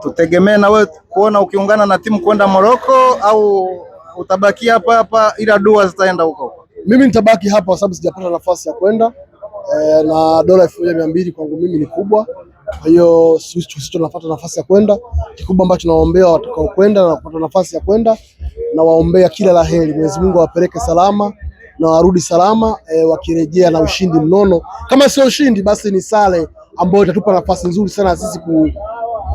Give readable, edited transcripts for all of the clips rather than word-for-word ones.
tutegemee na wewe kuona ukiungana na timu kwenda Morocco au utabaki hapa hapa ila dua zitaenda huko? Mimi nitabaki hapa kwa sababu sijapata nafasi ya kwenda na dola 1200 kwangu mimi ni kubwa. Kwa hiyo sisi tunapata nafasi ya kwenda. Kikubwa ambacho nawaombea watakao kwenda na kupata nafasi ya kwenda, na waombea kila laheri. Mwenyezi Mungu awapeleke salama na warudi salama, wakirejea na ushindi mnono. Kama sio ushindi basi ni sare ambayo itatupa nafasi nzuri sana sisi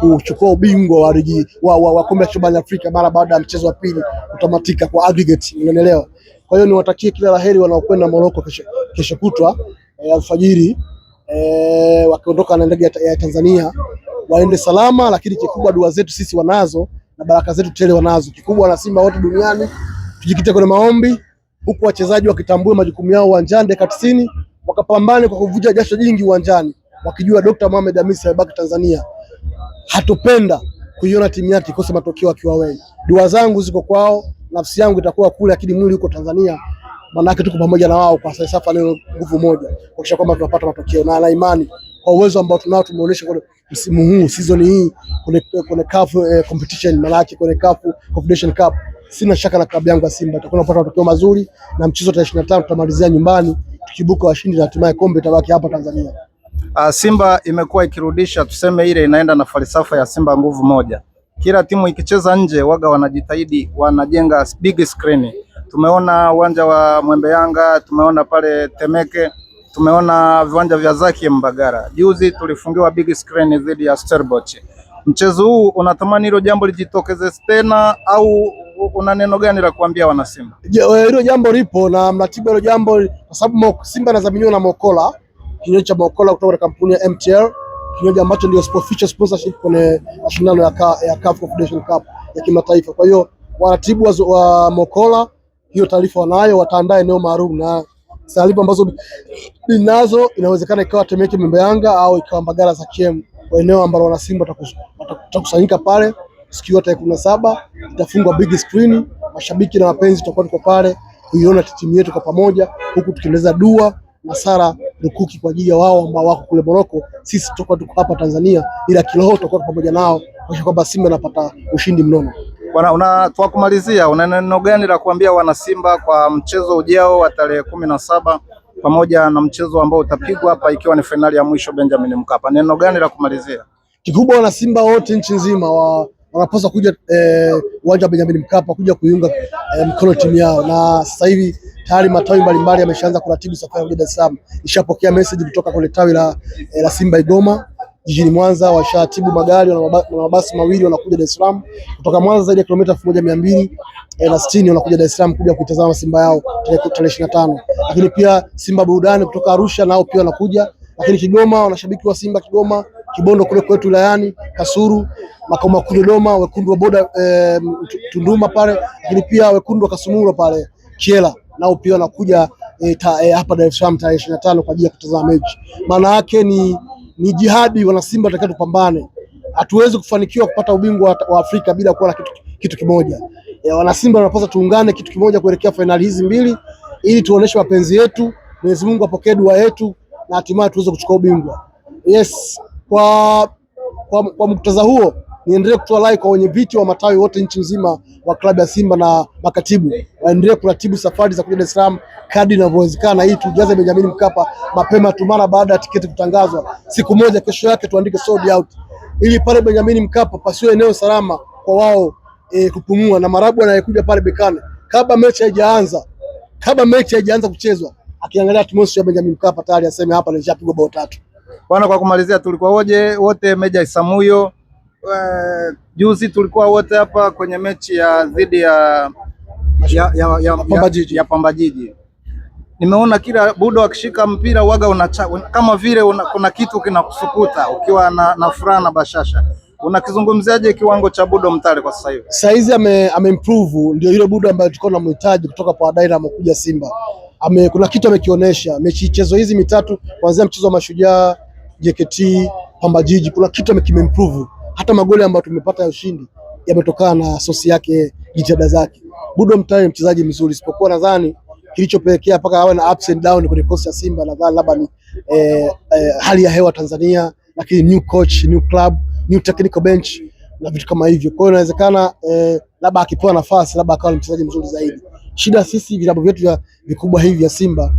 kuchukua ubingwa wa ligi wa kombe la bara Afrika mara baada ya mchezo wa pili kutamatika kwa aggregate, unaelewa. Kwa hiyo niwatakie kila laheri wanaokwenda Morocco kesho kutwa alfajiri, wakiondoka na ndege ya Tanzania waende salama, lakini kikubwa dua zetu sisi wanazo na baraka zetu tele wanazo. Kikubwa na Simba wote duniani tujikite kwenye maombi, huku wachezaji wakitambua majukumu yao uwanjani dakika 90, wakapambane kwa kuvuja jasho jingi uwanjani, wakijua Dr. Mohamed Hamisi abaki Tanzania. Hatupenda kuiona timu yake ikosa matokeo akiwa wewe. Dua zangu ziko kwao, nafsi yangu itakuwa kule, lakini mwili uko Tanzania. Maana yake tuko pamoja na wao kwa sasa, leo nguvu moja kuhakikisha kwamba tunapata matokeo, na ana imani kwa uwezo ambao tunao tumeonyesha kwa msimu huu, season hii kwenye CAF competition, maana yake kwenye CAF Confederation Cup. Sina shaka na klabu yangu ya Simba tutakuwa tunapata matokeo mazuri, na mchezo wa 25 tutamalizia nyumbani tukibuka washindi na hatimaye kombe itabaki hapa Tanzania. Simba imekuwa ikirudisha, tuseme ile inaenda na falsafa ya Simba nguvu moja. Kila timu ikicheza nje waga wanajitahidi, wanajenga big screen. Tumeona uwanja wa Mwembe Yanga, tumeona pale Temeke, tumeona viwanja vya Zaki Mbagara. Juzi tulifungiwa big screen dhidi ya Stellenbosch. Mchezo huu unatamani hilo jambo lijitokeze tena au una neno gani la kuambia wana Simba? Hilo jambo lipo na mratibu hilo jambo, kwa sababu Simba anadhaminiwa na Mokola, kinywaji cha Mokola kutoka kampuni ya MTL, kinywaji ambacho ndio official sponsorship kwenye mashindano ya CAF Confederation Cup ya kimataifa. Kwa hiyo waratibu wa Mokola hiyo taarifa wanayo, wataandaa eneo maalum, na taarifa ambazo ninazo inawezekana ikawa Temeke Mwembe Yanga au ikawa Mbagala za KM, eneo ambalo wana Simba watakusanyika pale siku ya 17. Itafungwa big screen, mashabiki na wapenzi tutakuwa tuko pale kuiona timu yetu kwa pamoja, huku tukiendeleza dua na sala rukuki kwa ajili ya wao ambao wako kule Morocco. Sisi tutakuwa tuko hapa Tanzania, ila kiroho tutakuwa pamoja nao kwa kwamba Simba inapata ushindi mnono. Bwana, kwa kumalizia, una neno gani la kuambia wana Simba kwa mchezo ujao wa tarehe 17 pamoja na mchezo ambao utapigwa hapa ikiwa ni finali ya mwisho Benjamin Mkapa? Neno gani la kumalizia? Kikubwa wana Simba wote nchi nzima wanapaswa kuja uwanja wa Benjamin Mkapa kuja kuiunga mkono timu yao, na sasa hivi tayari matawi mbalimbali yameshaanza kuratibu safari ya Dar es Salaam. Nishapokea message kutoka kwenye tawi la Simba Igoma jijini Mwanza, washatibu magari na mabasi mawili wanakuja Dar es Salaam kutoka Mwanza, zaidi ya kilomita 1260 wanakuja Dar es Salaam kuja kuitazama Simba yao tarehe 25. Lakini pia Simba Burudani kutoka Arusha nao pia wanakuja. Lakini Kigoma wanashabiki wa Simba Kigoma, Kibondo kule kwetu wilayani, Kasuru, makao makuu Dodoma, wekundu wa boda Tunduma pale, lakini pia wekundu wa Kasumuro pale Kiela nao pia wanakuja hapa Dar es Salaam tarehe 25 kwa ajili ya kutazama mechi. Maana yake ni jihadi, wana Simba tutakaye tupambane. Hatuwezi kufanikiwa kupata ubingwa wa Afrika bila kuwa na kitu kimoja. Wana Simba wanapaswa tuungane kitu kimoja kuelekea finali hizi mbili ili tuoneshe mapenzi yetu. Mwenyezi Mungu apokee dua yetu na hatimaye tuweze kuchukua ubingwa. Yes, kwa muktadha huo niendelee kutoa like kwa wenye viti wa matawi wote nchi nzima wa klabu ya Simba na makatibu waendelee kuratibu safari za kuja Dar es Salaam kadri inavyowezekana, ili tujaze Benjamin Mkapa mapema tu mara baada ya tiketi kutangazwa. Siku moja kesho yake tuandike sold out, ili pale Benjamin Mkapa pasiwe eneo salama kwa wao kupumua, na Marabu anayekuja pale Bekane kabla mechi haijaanza kuchezwa akiangalia atmosphere ya Benjamin Mkapa tayari aseme hapa nilishapigwa bao 3. Bwana, kwa kumalizia, tulikuwa wote Meja Isamuyo. Juzi tulikuwa wote hapa kwenye mechi ya dhidi ya Pamba Jiji. Nimeona kila budo akishika mpira waga kama vile kuna kitu kinakusukuta ukiwa na furaha na bashasha. Unakizungumziaje kiwango cha Budo Mtale kwa sasa hivi? Sasa hizi ameimprove, ndio ile Budo ambayo tulikuwa tunamhitaji kutoka kwa Dynamo kuja Simba. Kuna kitu amekionyesha michezo hizi mitatu, kuanzia mchezo wa Mashujaa, JKT, Pamba Jiji, kuna kitu kimemprove. Hata magoli ambayo tumepata ya ushindi yametokana na sosi yake, jitihada zake. Budo Mtale ni mchezaji mzuri, isipokuwa nadhani kilichopelekea mpaka awe na ups and down kwenye kosi ya Simba nadhani labda ni hali ya hewa Tanzania, lakini new coach, new club, new technical bench. na vitu kama hivyo. Kwa hiyo inawezekana labda akipewa nafasi labda akawa mchezaji mzuri zaidi. Shida sisi vilabu vyetu vya vikubwa hivi vya Simba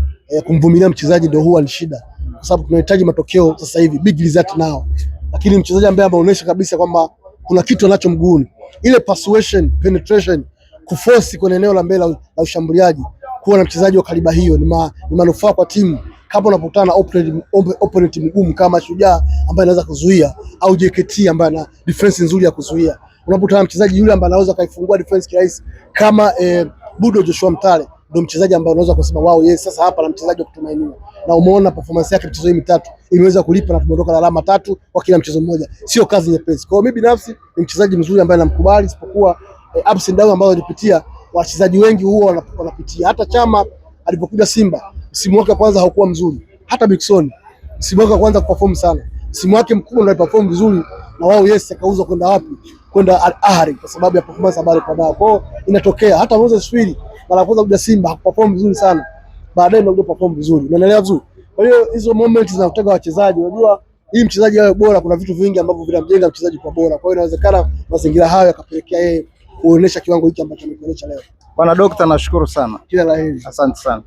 kumvumilia mchezaji ndio huwa ni shida, kwa sababu tunahitaji matokeo sasa hivi, big result now. Lakini mchezaji ambaye anaonyesha kabisa kwamba kuna kitu anacho mguuni, ile persuasion, penetration, kuforce kwenye eneo la mbele la ushambuliaji, kuwa na mchezaji wa kaliba hiyo ni manufaa kwa timu. Kama unapokutana na opponent mgumu kama Shujaa ambaye anaweza kuzuia, au JKT ambaye ana defense nzuri ya kuzuia, unapokutana na mchezaji yule ambaye anaweza kaifungua defense kirahisi kama Budo Joshua Mtale, ndio mchezaji ambaye unaweza kusema wao, yes, sasa hapa na mchezaji wa kutumainiwa. Na umeona performance yake mchezo hii mitatu imeweza kulipa na tumeondoka na alama 3 kwa kila mchezo mmoja, sio kazi nyepesi. Kwa hiyo mimi binafsi ni mchezaji mzuri ambaye namkubali, isipokuwa ups and downs ambazo alipitia wachezaji wengi huwa wanapitia. Hata Chama alipokuja Simba msimu wake wa kwanza haukuwa mzuri, hata Bigson msimu wake wa kwanza kuperform sana, msimu wake mkubwa ndio aliperform vizuri, na wao yes akauzwa kwenda wapi? Kwenda Al Ahly kwa sababu ya performance ambayo alikuwa nayo. Kwa hiyo inatokea hata Moses Firi mara kwanza kuja Simba hakuperform vizuri sana, baadaye ndio perform vizuri, unaelewa vizuri. Kwa hiyo hizo moments zinataka wachezaji, unajua hii mchezaji awe bora, kuna vitu vingi ambavyo vinamjenga mchezaji kwa bora. Kwa hiyo inawezekana mazingira hayo yakapelekea yeye kuonesha kiwango hiki ambacho amekionyesha leo. Bwana Dokta, nashukuru sana. Kila la heri. Asante sana.